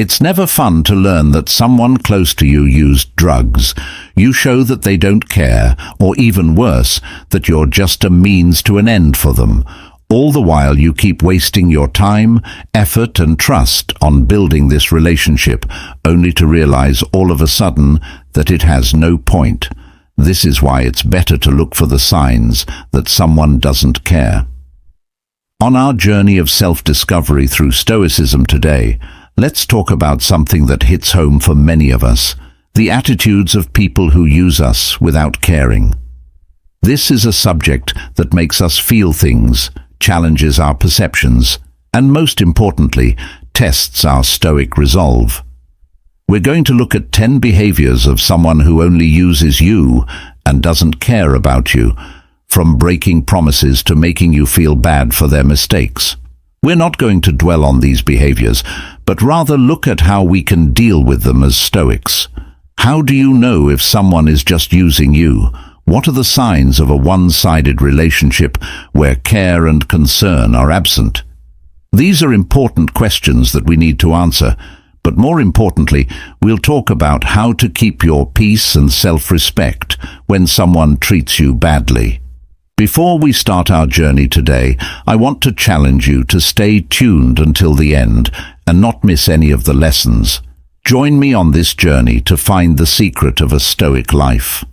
It's never fun to learn that someone close to you used drugs. You show that they don't care, or even worse, that you're just a means to an end for them. All the while you keep wasting your time, effort and trust on building this relationship, only to realize all of a sudden that it has no point. This is why it's better to look for the signs that someone doesn't care. On our journey of self-discovery through Stoicism today, let's talk about something that hits home for many of us: the attitudes of people who use us without caring. This is a subject that makes us feel things, challenges our perceptions, and most importantly, tests our Stoic resolve. We're going to look at 10 behaviors of someone who only uses you and doesn't care about you, from breaking promises to making you feel bad for their mistakes. We're not going to dwell on these behaviors, but rather look at how we can deal with them as Stoics. How do you know if someone is just using you? What are the signs of a one-sided relationship where care and concern are absent? These are important questions that we need to answer, but more importantly, we'll talk about how to keep your peace and self-respect when someone treats you badly. Before we start our journey today, I want to challenge you to stay tuned until the end and not miss any of the lessons. Join me on this journey to find the secret of a Stoic life.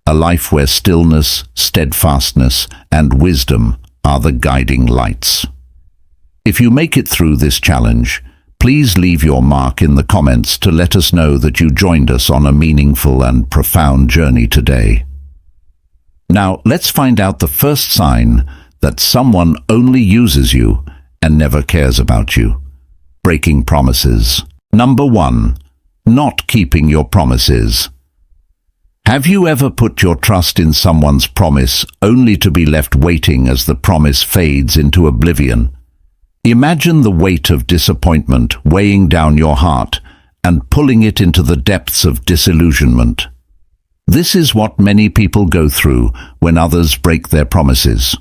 A life where stillness, steadfastness, and wisdom are the guiding lights. If you make it through this challenge, please leave your mark in the comments to let us know that you joined us on a meaningful and profound journey today. Now, let's find out the first sign that someone only uses you and never cares about you. Breaking promises. Number 1. Not keeping your promises. Have you ever put your trust in someone's promise only to be left waiting as the promise fades into oblivion? Imagine the weight of disappointment weighing down your heart and pulling it into the depths of disillusionment. This is what many people go through when others break their promises.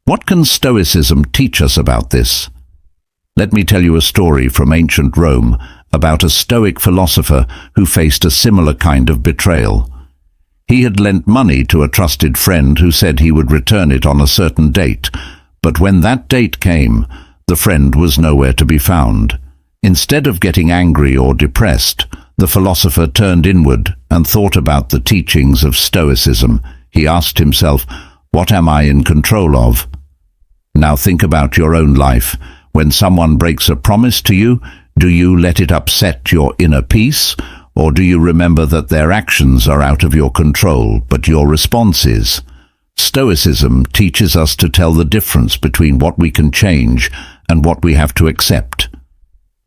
What can Stoicism teach us about this? Let me tell you a story from ancient Rome about a Stoic philosopher who faced a similar kind of betrayal. He had lent money to a trusted friend who said he would return it on a certain date, but when that date came, the friend was nowhere to be found. Instead of getting angry or depressed, the philosopher turned inward and thought about the teachings of Stoicism. He asked himself, "What am I in control of?" Now think about your own life. When someone breaks a promise to you, do you let it upset your inner peace? Or do you remember that their actions are out of your control, but your response is? Stoicism teaches us to tell the difference between what we can change and what we have to accept.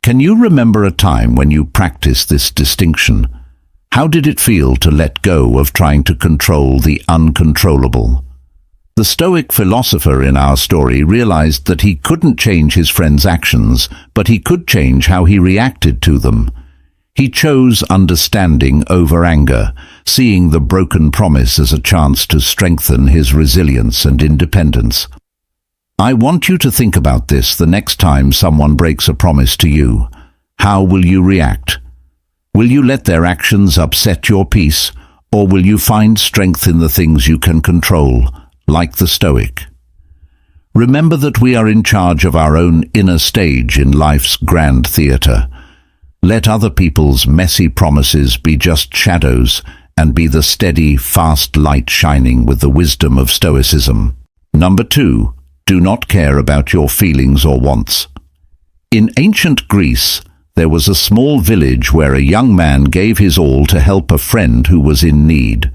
Can you remember a time when you practiced this distinction? How did it feel to let go of trying to control the uncontrollable? The Stoic philosopher in our story realized that he couldn't change his friend's actions, but he could change how he reacted to them. He chose understanding over anger, seeing the broken promise as a chance to strengthen his resilience and independence. I want you to think about this the next time someone breaks a promise to you. How will you react? Will you let their actions upset your peace, or will you find strength in the things you can control, like the Stoic? Remember that we are in charge of our own inner stage in life's grand theater. Let other people's messy promises be just shadows and be the steady, fast light shining with the wisdom of Stoicism. Number 2. Do not care about your feelings or wants. In ancient Greece, there was a small village where a young man gave his all to help a friend who was in need.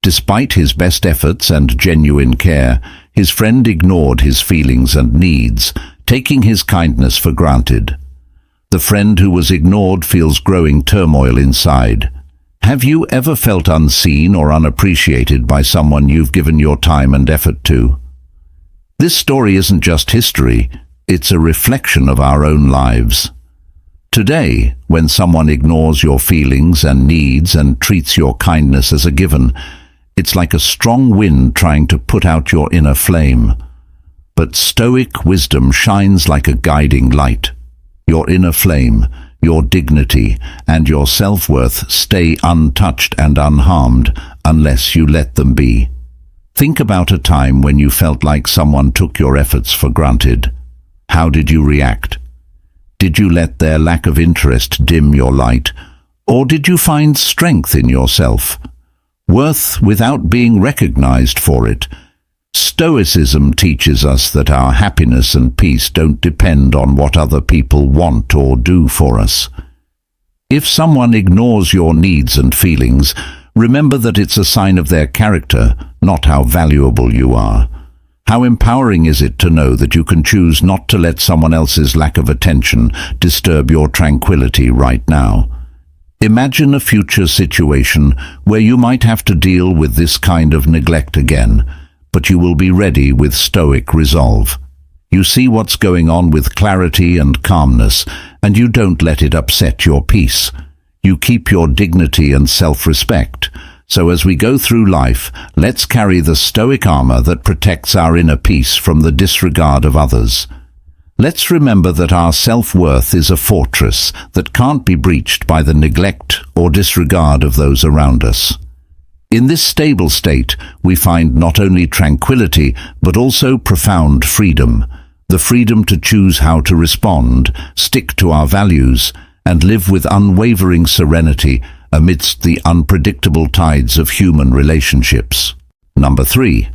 Despite his best efforts and genuine care, his friend ignored his feelings and needs, taking his kindness for granted. The friend who was ignored feels growing turmoil inside. Have you ever felt unseen or unappreciated by someone you've given your time and effort to? This story isn't just history, it's a reflection of our own lives. Today, when someone ignores your feelings and needs and treats your kindness as a given, it's like a strong wind trying to put out your inner flame. But Stoic wisdom shines like a guiding light. Your inner flame, your dignity, and your self-worth stay untouched and unharmed unless you let them be. Think about a time when you felt like someone took your efforts for granted. How did you react? Did you let their lack of interest dim your light, or did you find strength in yourself? Worth without being recognized for it. Stoicism teaches us that our happiness and peace don't depend on what other people want or do for us. If someone ignores your needs and feelings, remember that it's a sign of their character, not how valuable you are. How empowering is it to know that you can choose not to let someone else's lack of attention disturb your tranquility right now? Imagine a future situation where you might have to deal with this kind of neglect again, but you will be ready with stoic resolve. You see what's going on with clarity and calmness, and you don't let it upset your peace. You keep your dignity and self-respect. So as we go through life, let's carry the stoic armor that protects our inner peace from the disregard of others. Let's remember that our self-worth is a fortress that can't be breached by the neglect or disregard of those around us. In this stable state, we find not only tranquility, but also profound freedom. The freedom to choose how to respond, stick to our values, and live with unwavering serenity amidst the unpredictable tides of human relationships. Number 3.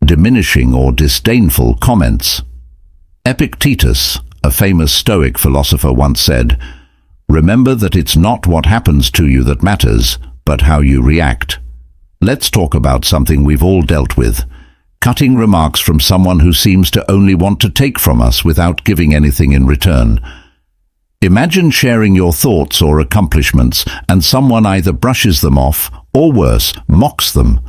Diminishing or disdainful comments. Epictetus, a famous Stoic philosopher, once said, "Remember that it's not what happens to you that matters, but how you react." Let's talk about something we've all dealt with. Cutting remarks from someone who seems to only want to take from us without giving anything in return. Imagine sharing your thoughts or accomplishments and someone either brushes them off or worse, mocks them.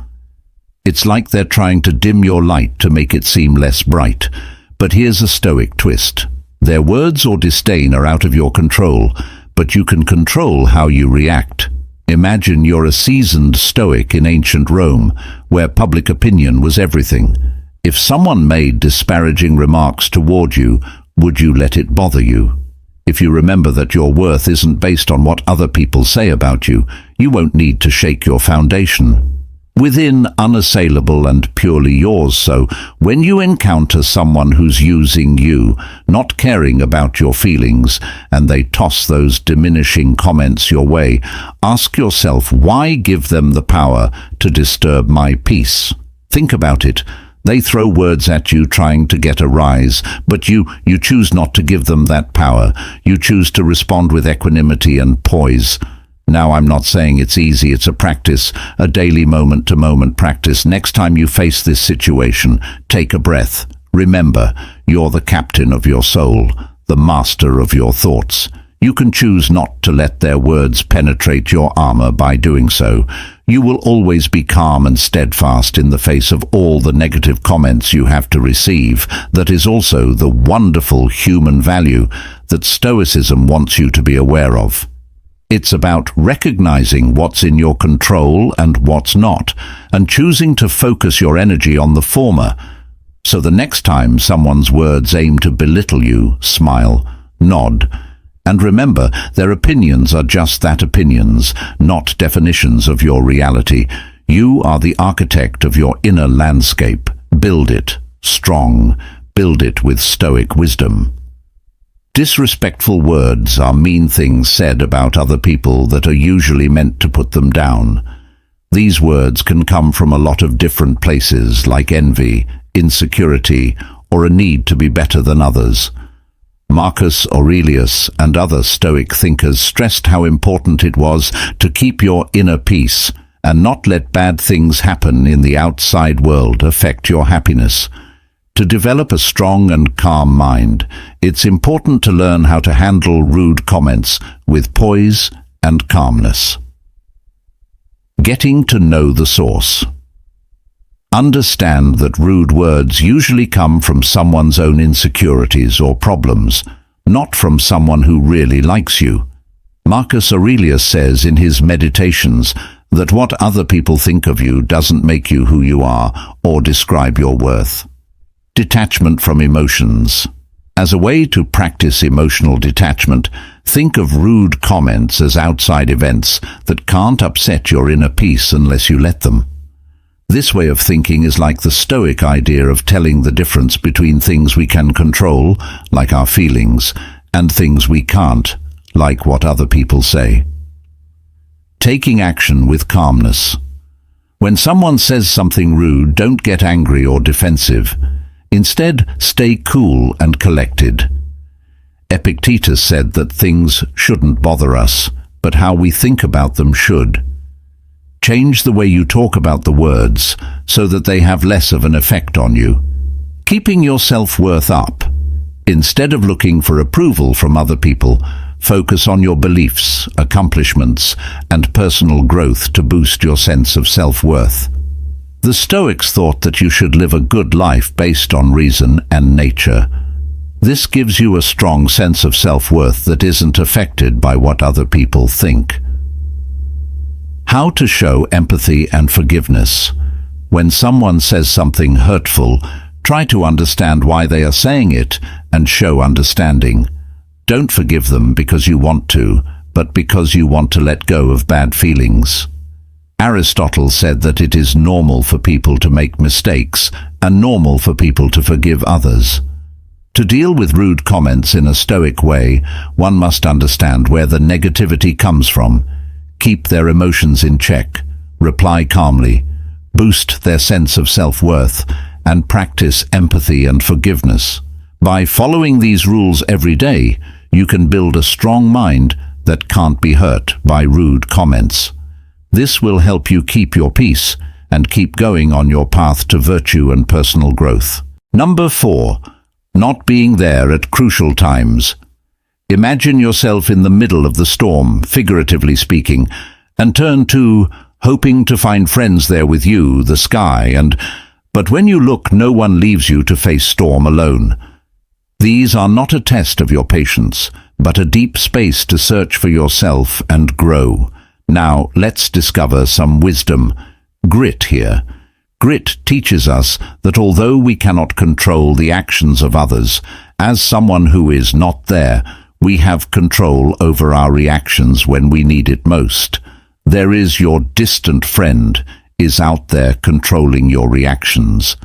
It's like they're trying to dim your light to make it seem less bright. But here's a Stoic twist. Their words or disdain are out of your control, but you can control how you react. Imagine you're a seasoned Stoic in ancient Rome, where public opinion was everything. If someone made disparaging remarks toward you, would you let it bother you? If you remember that your worth isn't based on what other people say about you, you won't need to shake your foundation. Within, unassailable and purely yours. So when you encounter someone who's using you, not caring about your feelings, and they toss those diminishing comments your way, ask yourself, why give them the power to disturb my peace? Think about it. They throw words at you trying to get a rise, but you choose not to give them that power. You choose to respond with equanimity and poise. Now, I'm not saying it's easy, it's a practice, a daily moment-to-moment practice. Next time you face this situation, take a breath. Remember, you're the captain of your soul, the master of your thoughts. You can choose not to let their words penetrate your armor by doing so. You will always be calm and steadfast in the face of all the negative comments you have to receive. That is also the wonderful human value that Stoicism wants you to be aware of. It's about recognizing what's in your control and what's not, and choosing to focus your energy on the former. So the next time someone's words aim to belittle you, smile, nod, and remember, their opinions are just that, opinions, not definitions of your reality. You are the architect of your inner landscape. Build it strong, build it with Stoic wisdom. Disrespectful words are mean things said about other people that are usually meant to put them down. These words can come from a lot of different places, like envy, insecurity, or a need to be better than others. Marcus Aurelius and other Stoic thinkers stressed how important it was to keep your inner peace and not let bad things happen in the outside world affect your happiness. To develop a strong and calm mind, it's important to learn how to handle rude comments with poise and calmness. Getting to know the source. Understand that rude words usually come from someone's own insecurities or problems, not from someone who really likes you. Marcus Aurelius says in his Meditations that what other people think of you doesn't make you who you are or describe your worth. Detachment from emotions. As a way to practice emotional detachment, Think of rude comments as outside events that can't upset your inner peace unless you let them. This way of thinking is like the Stoic idea of telling the difference between things we can control, like our feelings, and things we can't, like what other people say. Taking action with calmness. When someone says something rude, don't get angry or defensive. Instead, stay cool and collected. Epictetus said that things shouldn't bother us, but how we think about them should. Change the way you talk about the words so that they have less of an effect on you. Keeping your self-worth up. Instead of looking for approval from other people, focus on your beliefs, accomplishments, and personal growth to boost your sense of self-worth. The Stoics thought that you should live a good life based on reason and nature. This gives you a strong sense of self-worth that isn't affected by what other people think. How to show empathy and forgiveness. When someone says something hurtful, try to understand why they are saying it and show understanding. Don't forgive them because you want to, but because you want to let go of bad feelings. Aristotle said that it is normal for people to make mistakes and normal for people to forgive others. To deal with rude comments in a Stoic way, one must understand where the negativity comes from. Keep their emotions in check, reply calmly, boost their sense of self-worth, and practice empathy and forgiveness. By following these rules every day, you can build a strong mind that can't be hurt by rude comments. This will help you keep your peace and keep going on your path to virtue and personal growth. Number 4. Not being there at crucial times. Imagine yourself in the middle of the storm, figuratively speaking, and turn to, hoping to find friends there with you, the sky, but when you look, no one leaves you to face storm alone. These are not a test of your patience, but a deep space to search for yourself and grow. Now, let's discover some wisdom. Grit here. Grit teaches us that although we cannot control the actions of others, as someone who is not there, we have control over our reactions when we need it most. There is your distant friend is out there controlling your reactions,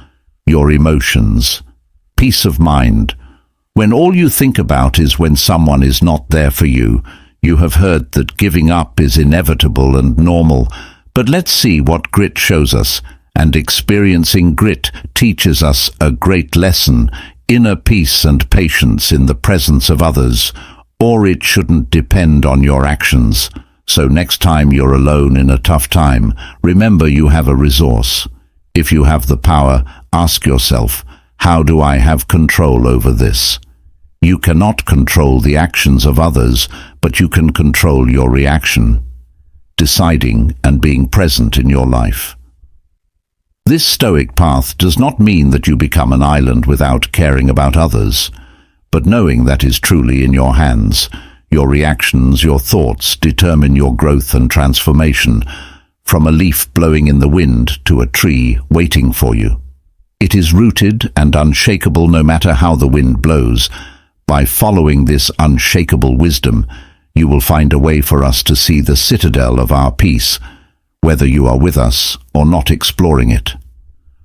your emotions. Peace of mind. When all you think about is when someone is not there for you, you have heard that giving up is inevitable and normal. But let's see what grit shows us, and experiencing grit teaches us a great lesson: inner peace and patience in the presence of others, or it shouldn't depend on your actions. So next time you're alone in a tough time, remember you have a resource. If you have the power, ask yourself, how do I have control over this? You cannot control the actions of others, but you can control your reaction, deciding and being present in your life. This Stoic path does not mean that you become an island without caring about others, but knowing that is truly in your hands. Your reactions, your thoughts determine your growth and transformation, from a leaf blowing in the wind to a tree waiting for you. It is rooted and unshakable no matter how the wind blows. By following this unshakable wisdom, you will find a way for us to see the citadel of our peace, whether you are with us or not exploring it.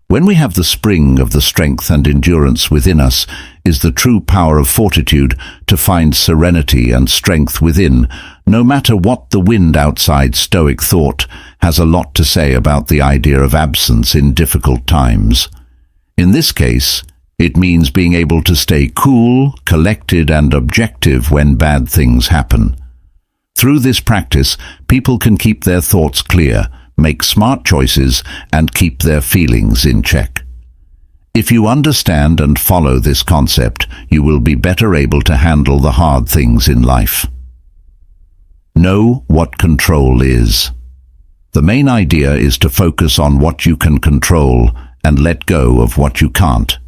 When we have the spring of the strength and endurance within us, is the true power of fortitude to find serenity and strength within, no matter what the wind outside. Stoic thought has a lot to say about the idea of absence in difficult times. In this case, it means being able to stay cool, collected, and objective when bad things happen. Through this practice, people can keep their thoughts clear, make smart choices, and keep their feelings in check. If you understand and follow this concept, you will be better able to handle the hard things in life. Know what control is. The main idea is to focus on what you can control and let go of what you can't.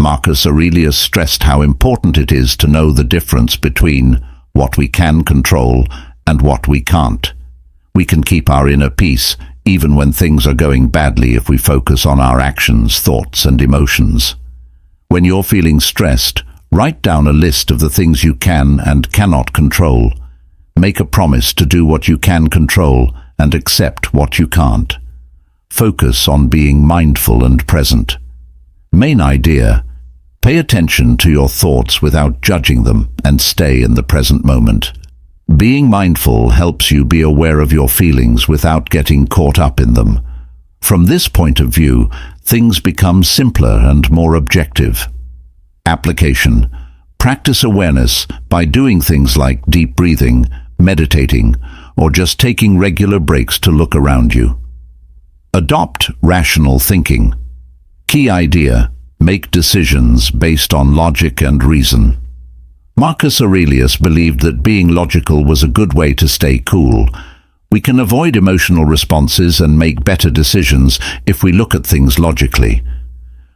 Marcus Aurelius stressed how important it is to know the difference between what we can control and what we can't. We can keep our inner peace even when things are going badly if we focus on our actions, thoughts, and emotions. When you're feeling stressed, Write down a list of the things you can and cannot control. Make a promise to do what you can control and accept what you can't. Focus on being mindful and present. Main idea: pay attention to your thoughts without judging them and stay in the present moment. Being mindful helps you be aware of your feelings without getting caught up in them. From this point of view, things become simpler and more objective. Application: practice awareness by doing things like deep breathing, meditating, or just taking regular breaks to look around you. Adopt rational thinking. Key idea: make decisions based on logic and reason. Marcus Aurelius believed that being logical was a good way to stay cool. We can avoid emotional responses and make better decisions if we look at things logically.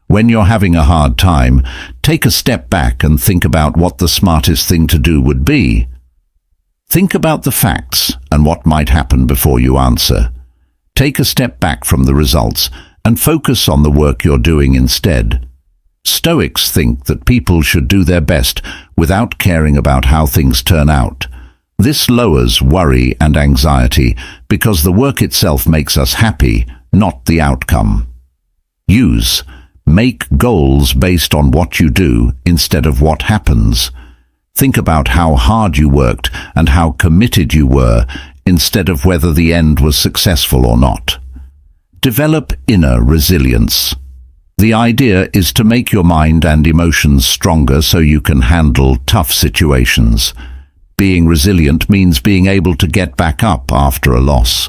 When you're having a hard time, take a step back and think about what the smartest thing to do would be. Think about the facts and what might happen before you answer. Take a step back from the results and focus on the work you're doing instead. Stoics think that people should do their best without caring about how things turn out. This lowers worry and anxiety because the work itself makes us happy, not the outcome. Make goals based on what you do instead of what happens. Think about how hard you worked and how committed you were instead of whether the end was successful or not. Develop inner resilience. The idea is to make your mind and emotions stronger so you can handle tough situations. Being resilient means being able to get back up after a loss.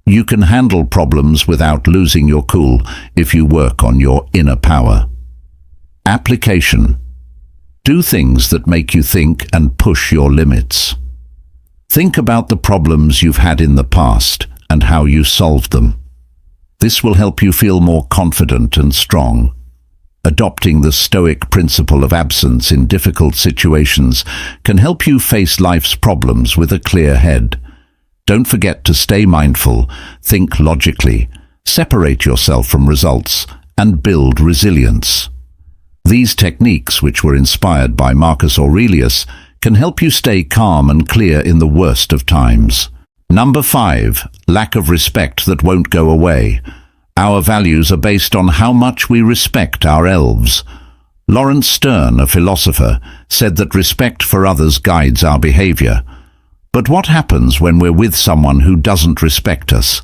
You can handle problems without losing your cool if you work on your inner power. Application: do things that make you think and push your limits. Think about the problems you've had in the past and how you solved them. This will help you feel more confident and strong. Adopting the Stoic principle of absence in difficult situations can help you face life's problems with a clear head. Don't forget to stay mindful, think logically, separate yourself from results, and build resilience. These techniques, which were inspired by Marcus Aurelius, can help you stay calm and clear in the worst of times. Number 5. Lack of respect that won't go away. Our values are based on how much we respect our elves. Lawrence Stern, a philosopher, said that respect for others guides our behavior. But what happens when we're with someone who doesn't respect us?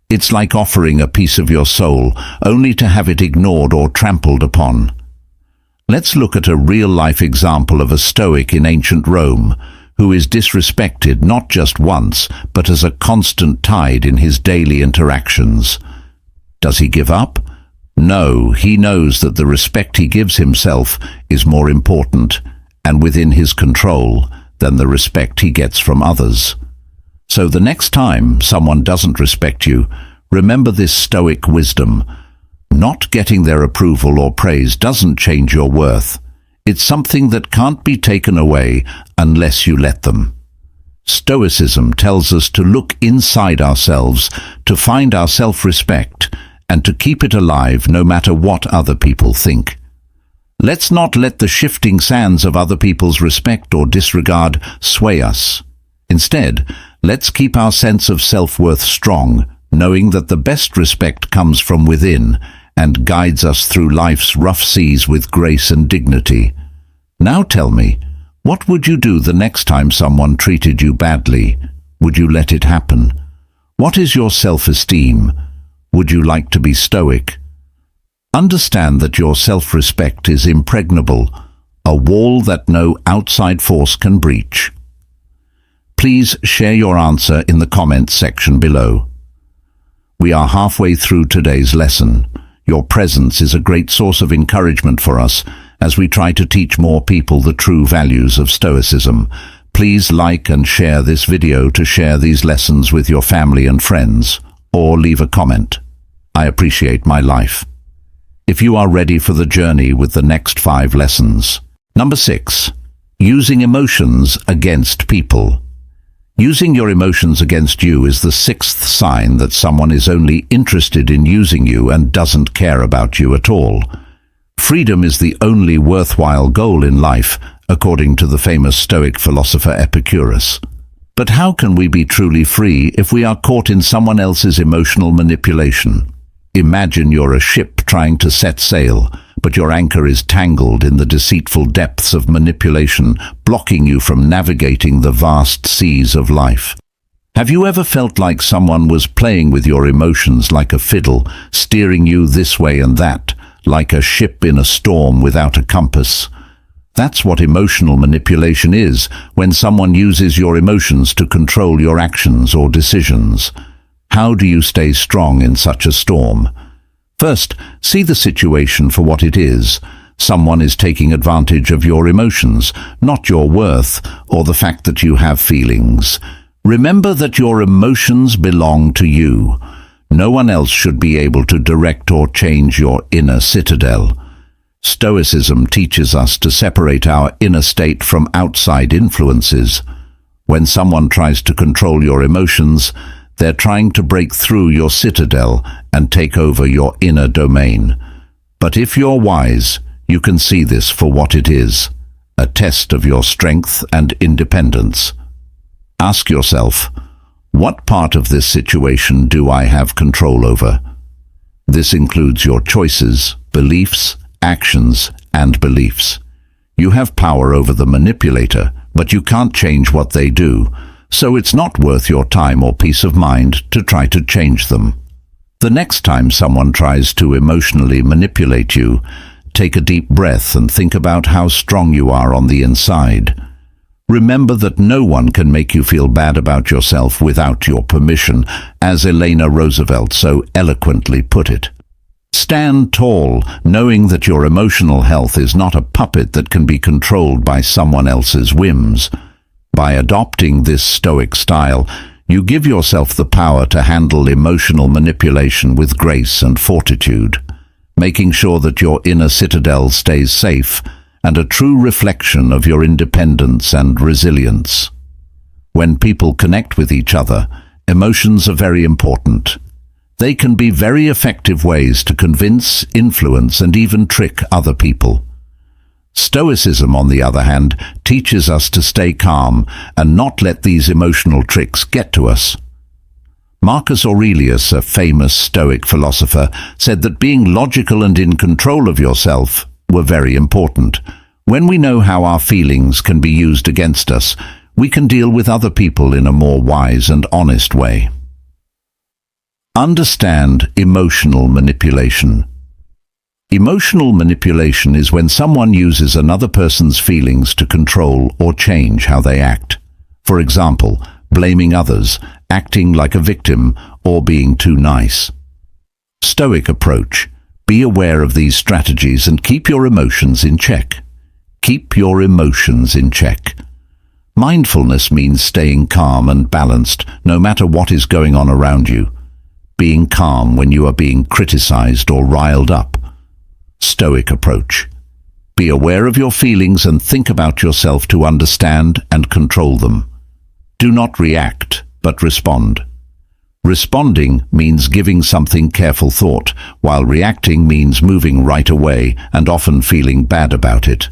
It's like offering a piece of your soul, only to have it ignored or trampled upon. Let's look at a real-life example of a Stoic in ancient Rome, who is disrespected not just once, but as a constant tide in his daily interactions. Does he give up? No, he knows that the respect he gives himself is more important and within his control than the respect he gets from others. So the next time someone doesn't respect you, remember this Stoic wisdom. Not getting their approval or praise doesn't change your worth. It's something that can't be taken away unless you let them. Stoicism tells us to look inside ourselves, to find our self-respect, and to keep it alive no matter what other people think. Let's not let the shifting sands of other people's respect or disregard sway us. Instead, let's keep our sense of self-worth strong, knowing that the best respect comes from within and guides us through life's rough seas with grace and dignity. Now tell me, what would you do the next time someone treated you badly? Would you let it happen? What is your self-esteem? Would you like to be stoic? Understand that your self-respect is impregnable, a wall that no outside force can breach. Please share your answer in the comments section below. We are halfway through today's lesson. Your presence is a great source of encouragement for us as we try to teach more people the true values of Stoicism. Please like and share this video to share these lessons with your family and friends, or leave a comment. I appreciate my life. If you are ready for the journey with the next 5 lessons. Number 6. Using emotions against people. Using your emotions against you is the 6th sign that someone is only interested in using you and doesn't care about you at all. Freedom is the only worthwhile goal in life, according to the famous Stoic philosopher Epicurus. But how can we be truly free if we are caught in someone else's emotional manipulation? Imagine you're a ship trying to set sail, but your anchor is tangled in the deceitful depths of manipulation, blocking you from navigating the vast seas of life. Have you ever felt like someone was playing with your emotions like a fiddle, steering you this way and that, like a ship in a storm without a compass? That's what emotional manipulation is, when someone uses your emotions to control your actions or decisions. How do you stay strong in such a storm? First, see the situation for what it is. Someone is taking advantage of your emotions, not your worth or the fact that you have feelings. Remember that your emotions belong to you. No one else should be able to direct or change your inner citadel. Stoicism teaches us to separate our inner state from outside influences. When someone tries to control your emotions, they're trying to break through your citadel and take over your inner domain. But if you're wise, you can see this for what it is, a test of your strength and independence. Ask yourself, what part of this situation do I have control over? This includes your choices, beliefs, actions, and beliefs. You have power over the manipulator, but you can't change what they do, so it's not worth your time or peace of mind to try to change them. The next time someone tries to emotionally manipulate you, take a deep breath and think about how strong you are on the inside. Remember that no one can make you feel bad about yourself without your permission, as Eleanor Roosevelt so eloquently put it. Stand tall, knowing that your emotional health is not a puppet that can be controlled by someone else's whims. By adopting this Stoic style, you give yourself the power to handle emotional manipulation with grace and fortitude, making sure that your inner citadel stays safe and a true reflection of your independence and resilience. When people connect with each other, emotions are very important. They can be very effective ways to convince, influence, and even trick other people. Stoicism, on the other hand, teaches us to stay calm and not let these emotional tricks get to us. Marcus Aurelius, a famous Stoic philosopher, said that being logical and in control of yourself were very important. When we know how our feelings can be used against us, we can deal with other people in a more wise and honest way. Understand emotional manipulation. Emotional manipulation is when someone uses another person's feelings to control or change how they act. For example, blaming others, acting like a victim, or being too nice. Stoic approach. Be aware of these strategies and keep your emotions in check. Keep your emotions in check. Mindfulness means staying calm and balanced no matter what is going on around you. Being calm when you are being criticized or riled up. Stoic approach. Be aware of your feelings and think about yourself to understand and control them. Do not react, but respond. Responding means giving something careful thought, while reacting means moving right away and often feeling bad about it.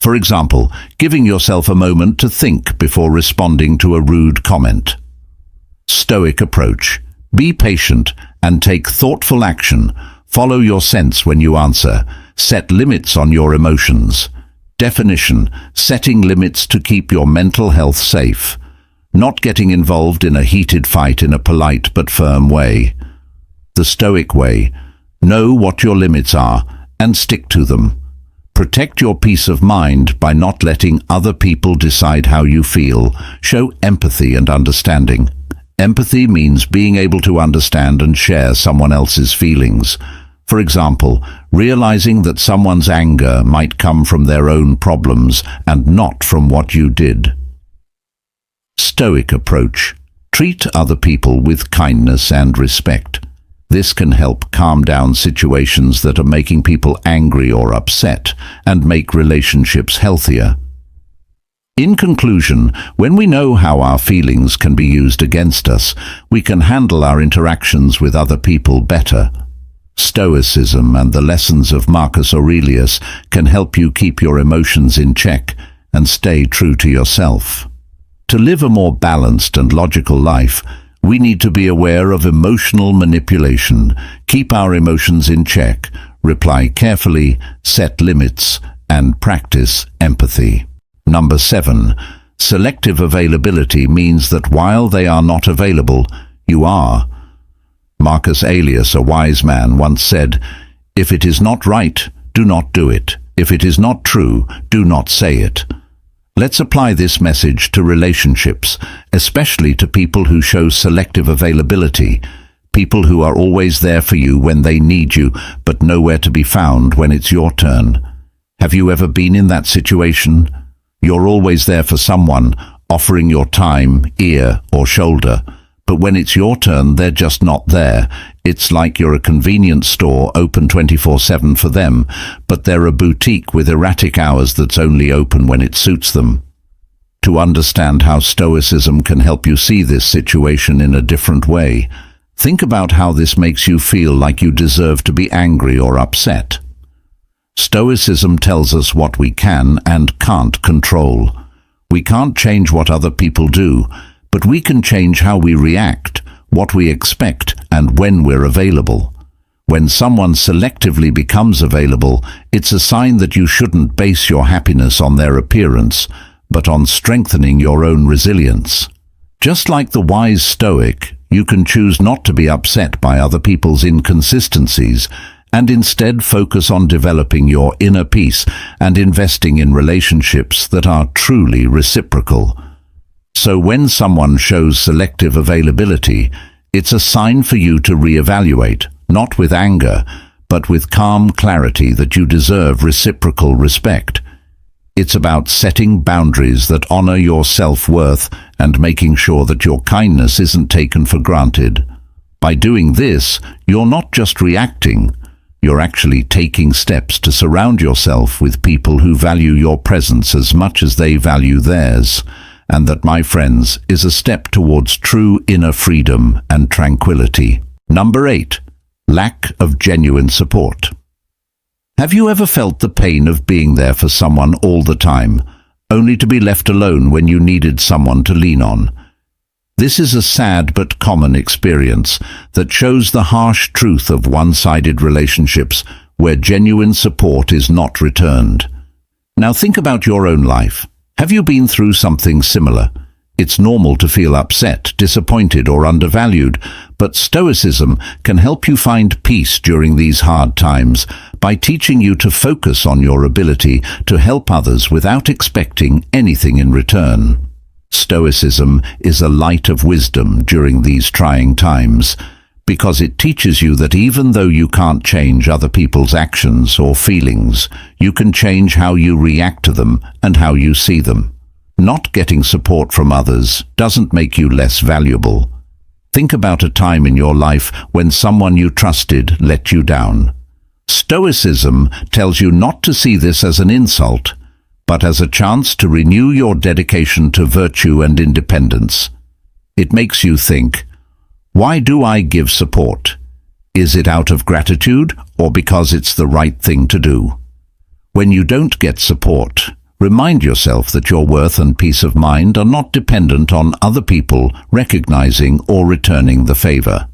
For example, giving yourself a moment to think before responding to a rude comment. Stoic approach. Be patient and take thoughtful action. Follow your sense when you answer. Set limits on your emotions. Definition: setting limits to keep your mental health safe. Not getting involved in a heated fight in a polite but firm way. The Stoic way: know what your limits are and stick to them. Protect your peace of mind by not letting other people decide how you feel. Show empathy and understanding. Empathy means being able to understand and share someone else's feelings. For example, realizing that someone's anger might come from their own problems and not from what you did. Stoic approach. Treat other people with kindness and respect. This can help calm down situations that are making people angry or upset and make relationships healthier. In conclusion, when we know how our feelings can be used against us, we can handle our interactions with other people better. Stoicism and the lessons of Marcus Aurelius can help you keep your emotions in check and stay true to yourself. To live a more balanced and logical life, we need to be aware of emotional manipulation, keep our emotions in check, reply carefully, set limits, and practice empathy. Number 7. Selective availability means that while they are not available, you are. Marcus Aurelius, a wise man, once said, "If it is not right, do not do it. If it is not true, do not say it." Let's apply this message to relationships, especially to people who show selective availability, people who are always there for you when they need you, but nowhere to be found when it's your turn. Have you ever been in that situation? You're always there for someone, offering your time, ear, or shoulder, but when it's your turn, they're just not there. It's like you're a convenience store open 24/7 for them, but they're a boutique with erratic hours that's only open when it suits them. To understand how Stoicism can help you see this situation in a different way, think about how this makes you feel like you deserve to be angry or upset. Stoicism tells us what we can and can't control. We can't change what other people do, but we can change how we react, what we expect, and when we're available. When someone selectively becomes available, it's a sign that you shouldn't base your happiness on their appearance, but on strengthening your own resilience. Just like the wise Stoic, you can choose not to be upset by other people's inconsistencies, and instead focus on developing your inner peace and investing in relationships that are truly reciprocal. So when someone shows selective availability, it's a sign for you to reevaluate, not with anger, but with calm clarity that you deserve reciprocal respect. It's about setting boundaries that honor your self-worth and making sure that your kindness isn't taken for granted. By doing this, you're not just reacting, you're actually taking steps to surround yourself with people who value your presence as much as they value theirs. And that, my friends, is a step towards true inner freedom and tranquility. Number 8. Lack of genuine support. Have you ever felt the pain of being there for someone all the time, only to be left alone when you needed someone to lean on? This is a sad but common experience that shows the harsh truth of one-sided relationships where genuine support is not returned. Now think about your own life. Have you been through something similar? It's normal to feel upset, disappointed, or undervalued, but Stoicism can help you find peace during these hard times by teaching you to focus on your ability to help others without expecting anything in return. Stoicism is a light of wisdom during these trying times, because it teaches you that even though you can't change other people's actions or feelings, you can change how you react to them and how you see them. Not getting support from others doesn't make you less valuable. Think about a time in your life when someone you trusted let you down. Stoicism tells you not to see this as an insult, but as a chance to renew your dedication to virtue and independence. It makes you think, why do I give support? Is it out of gratitude or because it's the right thing to do? When you don't get support, remind yourself that your worth and peace of mind are not dependent on other people recognizing or returning the favor.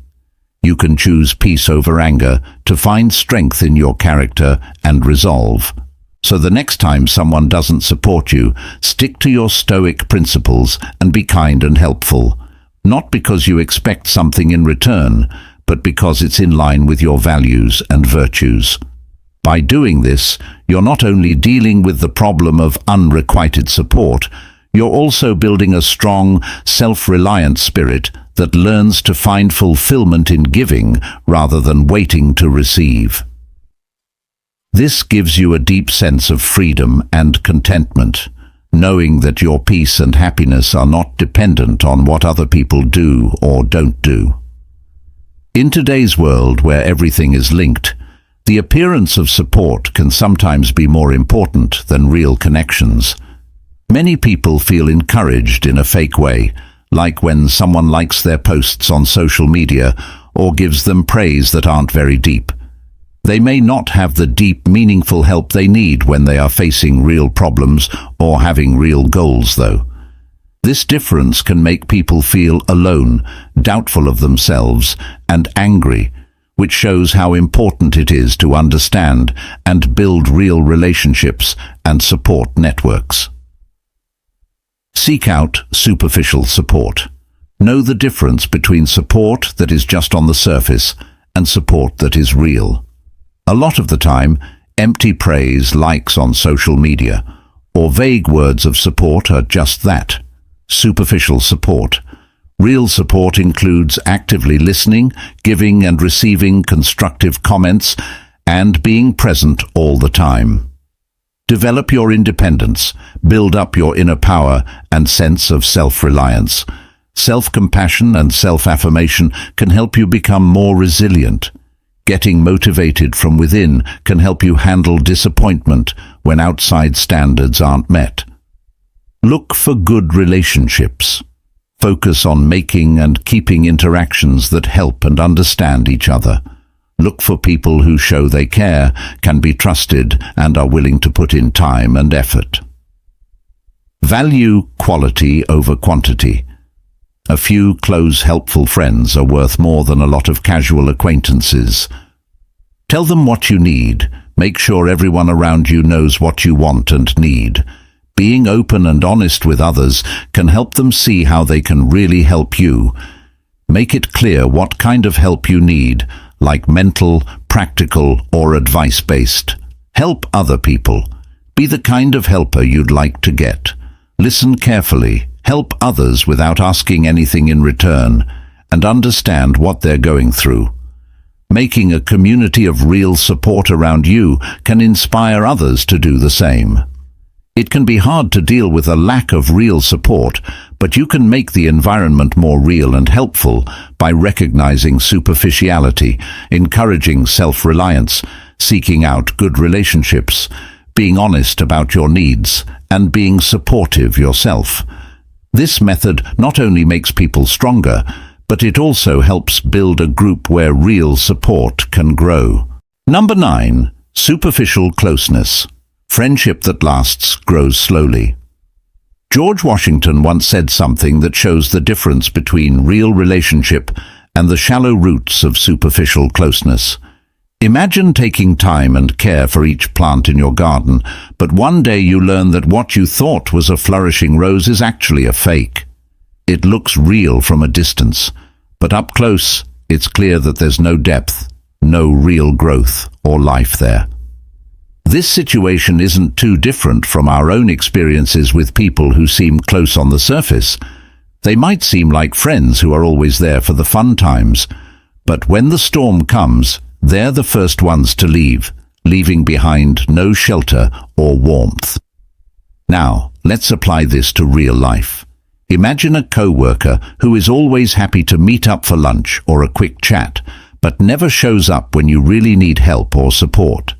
You can choose peace over anger to find strength in your character and resolve. So the next time someone doesn't support you, stick to your Stoic principles and be kind and helpful, not because you expect something in return, but because it's in line with your values and virtues. By doing this, you're not only dealing with the problem of unrequited support, you're also building a strong, self-reliant spirit that learns to find fulfillment in giving rather than waiting to receive. This gives you a deep sense of freedom and contentment, knowing that your peace and happiness are not dependent on what other people do or don't do. In today's world where everything is linked, the appearance of support can sometimes be more important than real connections. Many people feel encouraged in a fake way, like when someone likes their posts on social media or gives them praise that aren't very deep. They may not have the deep, meaningful help they need when they are facing real problems or having real goals, though. This difference can make people feel alone, doubtful of themselves, and angry, which shows how important it is to understand and build real relationships and support networks. Seek out superficial support. Know the difference between support that is just on the surface and support that is real. A lot of the time, empty praise, likes on social media, or vague words of support are just that, superficial support. Real support includes actively listening, giving and receiving constructive comments, and being present all the time. Develop your independence, build up your inner power and sense of self-reliance. Self-compassion and self-affirmation can help you become more resilient. Getting motivated from within can help you handle disappointment when outside standards aren't met. Look for good relationships. Focus on making and keeping interactions that help and understand each other. Look for people who show they care, can be trusted, and are willing to put in time and effort. Value quality over quantity. A few close, helpful friends are worth more than a lot of casual acquaintances. Tell them what you need. Make sure everyone around you knows what you want and need. Being open and honest with others can help them see how they can really help you. Make it clear what kind of help you need, like mental, practical, or advice-based. Help other people. Be the kind of helper you'd like to get. Listen carefully. Help others without asking anything in return, and understand what they're going through. Making a community of real support around you can inspire others to do the same. It can be hard to deal with a lack of real support, but you can make the environment more real and helpful by recognizing superficiality, encouraging self-reliance, seeking out good relationships, being honest about your needs, and being supportive yourself. This method not only makes people stronger, but it also helps build a group where real support can grow. Number 9. Superficial closeness. Friendship that lasts grows slowly. George Washington once said something that shows the difference between real relationship and the shallow roots of superficial closeness. Imagine taking time and care for each plant in your garden, but one day you learn that what you thought was a flourishing rose is actually a fake. It looks real from a distance, but up close, it's clear that there's no depth, no real growth or life there. This situation isn't too different from our own experiences with people who seem close on the surface. They might seem like friends who are always there for the fun times, but when the storm comes, they're the first ones to leave, leaving behind no shelter or warmth. Now, let's apply this to real life. Imagine a co-worker who is always happy to meet up for lunch or a quick chat, but never shows up when you really need help or support.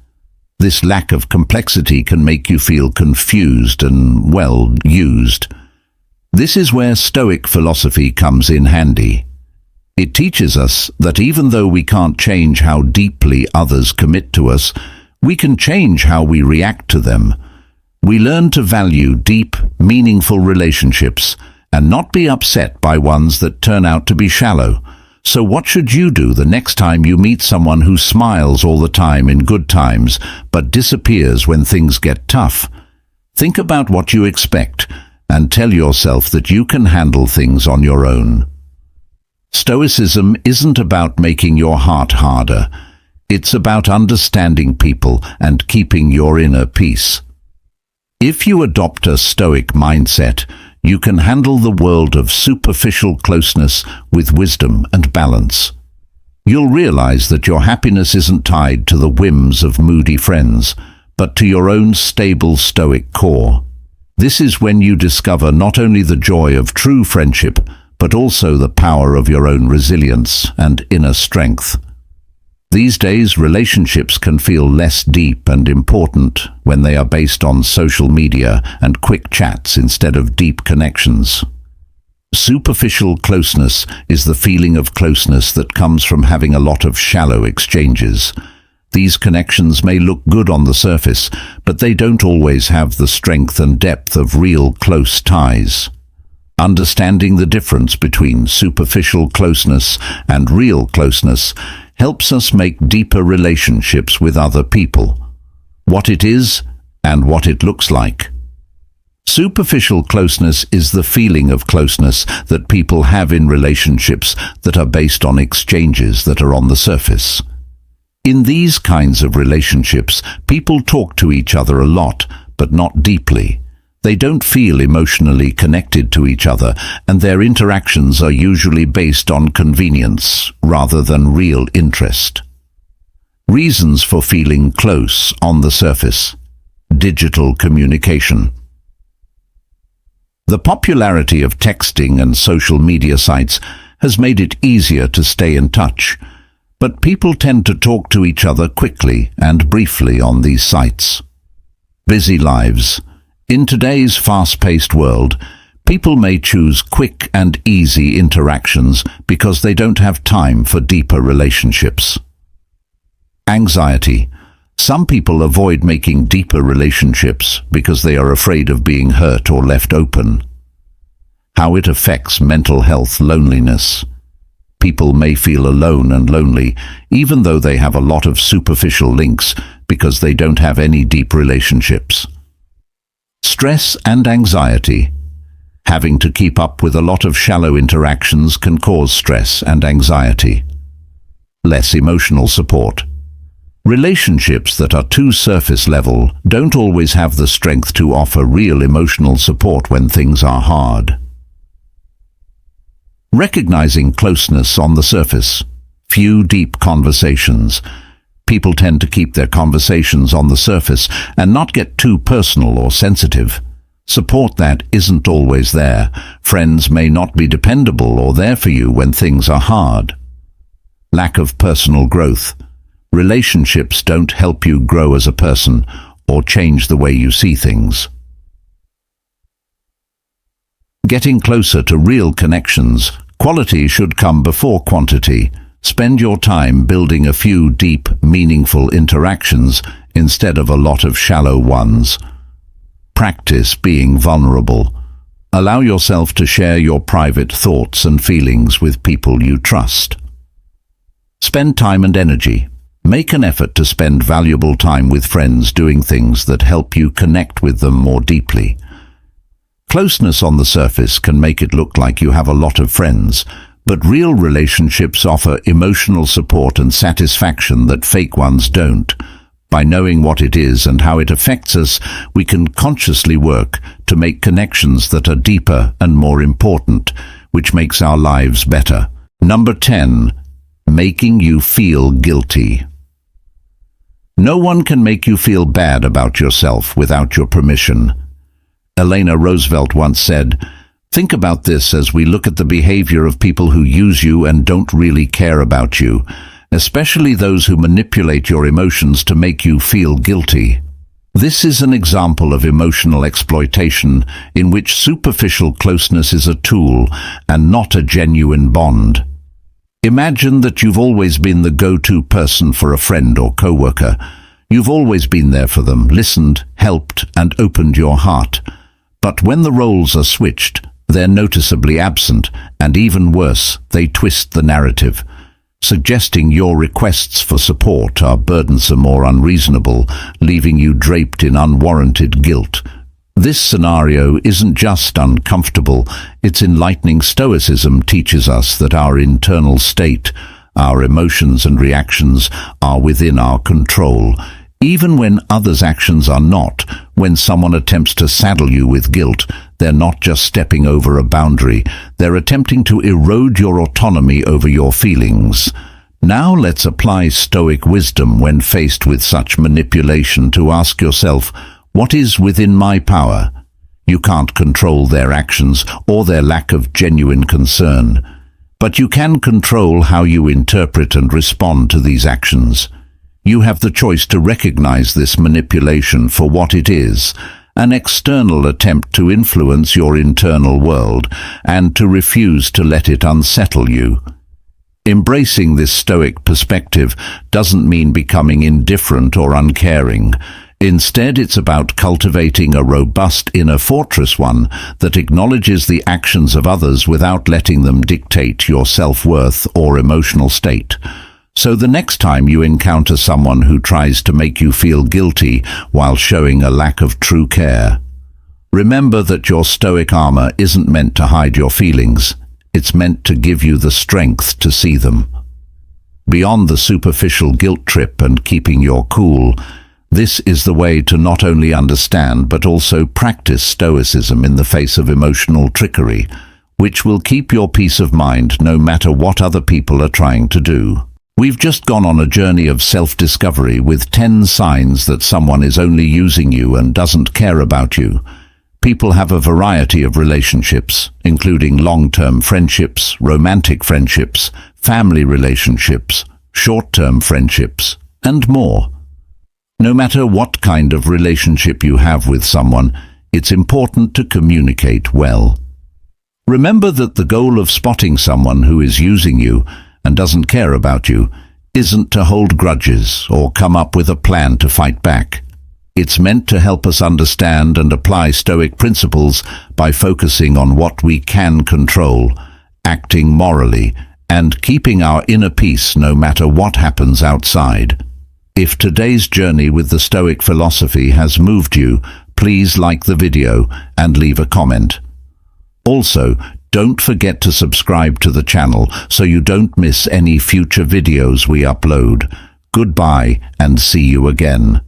This lack of complexity can make you feel confused and, well, used. This is where Stoic philosophy comes in handy. It teaches us that even though we can't change how deeply others commit to us, we can change how we react to them. We learn to value deep, meaningful relationships and not be upset by ones that turn out to be shallow. So what should you do the next time you meet someone who smiles all the time in good times but disappears when things get tough? Think about what you expect and tell yourself that you can handle things on your own. Stoicism isn't about making your heart harder. It's about understanding people and keeping your inner peace. If you adopt a Stoic mindset, you can handle the world of superficial closeness with wisdom and balance. You'll realize that your happiness isn't tied to the whims of moody friends, but to your own stable Stoic core. This is when you discover not only the joy of true friendship, but also the power of your own resilience and inner strength. These days, relationships can feel less deep and important when they are based on social media and quick chats instead of deep connections. Superficial closeness is the feeling of closeness that comes from having a lot of shallow exchanges. These connections may look good on the surface, but they don't always have the strength and depth of real close ties. Understanding the difference between superficial closeness and real closeness helps us make deeper relationships with other people. What it is and what it looks like. Superficial closeness is the feeling of closeness that people have in relationships that are based on exchanges that are on the surface. In these kinds of relationships, people talk to each other a lot, but not deeply. They don't feel emotionally connected to each other, and their interactions are usually based on convenience rather than real interest. Reasons for feeling close on the surface. Digital communication. The popularity of texting and social media sites has made it easier to stay in touch, but people tend to talk to each other quickly and briefly on these sites. Busy lives. In today's fast-paced world, people may choose quick and easy interactions because they don't have time for deeper relationships. Anxiety. Some people avoid making deeper relationships because they are afraid of being hurt or left open. How it affects mental health. Loneliness. People may feel alone and lonely, even though they have a lot of superficial links because they don't have any deep relationships. Stress and anxiety. Having to keep up with a lot of shallow interactions can cause stress and anxiety. Less emotional support. Relationships that are too surface level don't always have the strength to offer real emotional support when things are hard. Recognizing closeness on the surface. Few deep conversations. People tend to keep their conversations on the surface and not get too personal or sensitive. Support that isn't always there. Friends may not be dependable or there for you when things are hard. Lack of personal growth. Relationships don't help you grow as a person or change the way you see things. Getting closer to real connections. Quality should come before quantity. Spend your time building a few deep, meaningful interactions instead of a lot of shallow ones. Practice being vulnerable. Allow yourself to share your private thoughts and feelings with people you trust. Spend time and energy. Make an effort to spend valuable time with friends doing things that help you connect with them more deeply. Closeness on the surface can make it look like you have a lot of friends, but real relationships offer emotional support and satisfaction that fake ones don't. By knowing what it is and how it affects us, we can consciously work to make connections that are deeper and more important, which makes our lives better. Number 10. Making you feel guilty. No one can make you feel bad about yourself without your permission. Eleanor Roosevelt once said, "Think about this as we look at the behavior of people who use you and don't really care about you, especially those who manipulate your emotions to make you feel guilty." This is an example of emotional exploitation in which superficial closeness is a tool and not a genuine bond. Imagine that you've always been the go-to person for a friend or coworker. You've always been there for them, listened, helped, and opened your heart. But when the roles are switched, they're noticeably absent, and even worse, they twist the narrative, suggesting your requests for support are burdensome or unreasonable, leaving you draped in unwarranted guilt. This scenario isn't just uncomfortable, it's enlightening. Stoicism teaches us that our internal state, our emotions and reactions are within our control. Even when others' actions are not, when someone attempts to saddle you with guilt, they're not just stepping over a boundary, they're attempting to erode your autonomy over your feelings. Now let's apply Stoic wisdom when faced with such manipulation to ask yourself, what is within my power? You can't control their actions or their lack of genuine concern, but you can control how you interpret and respond to these actions. You have the choice to recognize this manipulation for what it is, an external attempt to influence your internal world, and to refuse to let it unsettle you. Embracing this Stoic perspective doesn't mean becoming indifferent or uncaring. Instead, it's about cultivating a robust inner fortress, one that acknowledges the actions of others without letting them dictate your self-worth or emotional state. So the next time you encounter someone who tries to make you feel guilty while showing a lack of true care, remember that your Stoic armor isn't meant to hide your feelings. It's meant to give you the strength to see them. Beyond the superficial guilt trip and keeping your cool, this is the way to not only understand but also practice Stoicism in the face of emotional trickery, which will keep your peace of mind no matter what other people are trying to do. We've just gone on a journey of self-discovery with 10 signs that someone is only using you and doesn't care about you. People have a variety of relationships, including long-term friendships, romantic friendships, family relationships, short-term friendships, and more. No matter what kind of relationship you have with someone, it's important to communicate well. Remember that the goal of spotting someone who is using you and doesn't care about you isn't to hold grudges or come up with a plan to fight back. It's meant to help us understand and apply Stoic principles by focusing on what we can control, acting morally, and keeping our inner peace no matter what happens outside. If today's journey with the Stoic philosophy has moved you, please like the video and leave a comment. Also, don't forget to subscribe to the channel so you don't miss any future videos we upload. Goodbye and see you again.